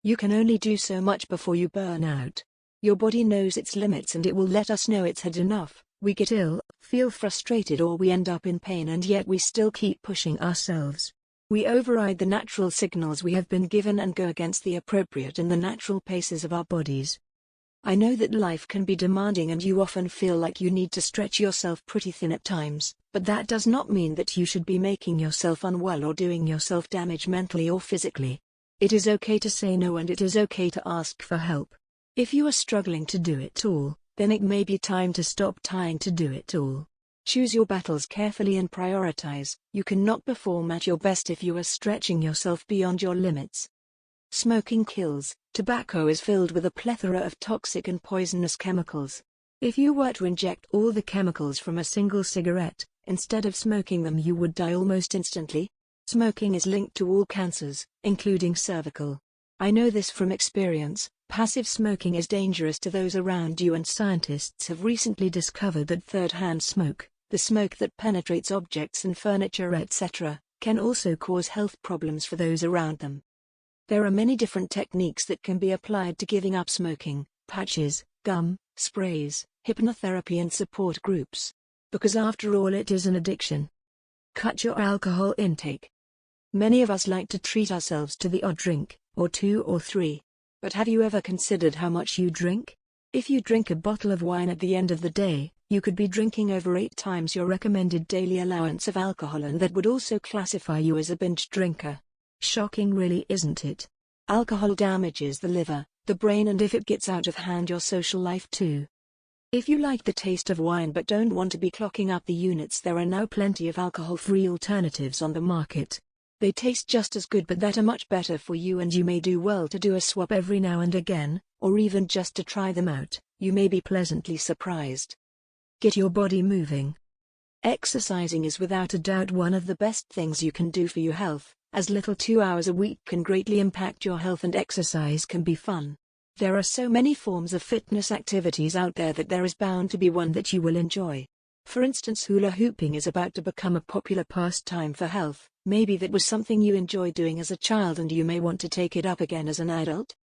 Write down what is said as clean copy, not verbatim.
You can only do so much before you burn out. Your body knows its limits and it will let us know it's had enough. We get ill, feel frustrated, or we end up in pain, and yet we still keep pushing ourselves. We override the natural signals we have been given and go against the appropriate and the natural paces of our bodies. I know that life can be demanding and you often feel like you need to stretch yourself pretty thin at times, but that does not mean that you should be making yourself unwell or doing yourself damage mentally or physically. It is okay to say no, and it is okay to ask for help. If you are struggling to do it all, then it may be time to stop trying to do it all. Choose your battles carefully and prioritize. You cannot perform at your best if you are stretching yourself beyond your limits. Smoking kills. Tobacco is filled with a plethora of toxic and poisonous chemicals. If you were to inject all the chemicals from a single cigarette, instead of smoking them, you would die almost instantly. Smoking is linked to all cancers, including cervical. I know this from experience. Passive smoking is dangerous to those around you, and scientists have recently discovered that third-hand smoke, the smoke that penetrates objects and furniture, etc., can also cause health problems for those around them. There are many different techniques that can be applied to giving up smoking: patches, gum, sprays, hypnotherapy, and support groups. Because after all, it is an addiction. Cut your alcohol intake. Many of us like to treat ourselves to the odd drink, or 2 or 3. But have you ever considered how much you drink? If you drink a bottle of wine at the end of the day, you could be drinking over 8 times your recommended daily allowance of alcohol, and that would also classify you as a binge drinker. Shocking, really, isn't it? Alcohol damages the liver, the brain, and if it gets out of hand, your social life too. If you like the taste of wine but don't want to be clocking up the units, there are now plenty of alcohol-free alternatives on the market. They taste just as good, but that are much better for you, and you may do well to do a swap every now and again, or even just to try them out. You may be pleasantly surprised. Get your body moving. Exercising is without a doubt one of the best things you can do for your health. As little 2 hours a week can greatly impact your health, and exercise can be fun. There are so many forms of fitness activities out there that there is bound to be one that you will enjoy. For instance, hula hooping is about to become a popular pastime for health. Maybe that was something you enjoyed doing as a child and you may want to take it up again as an adult.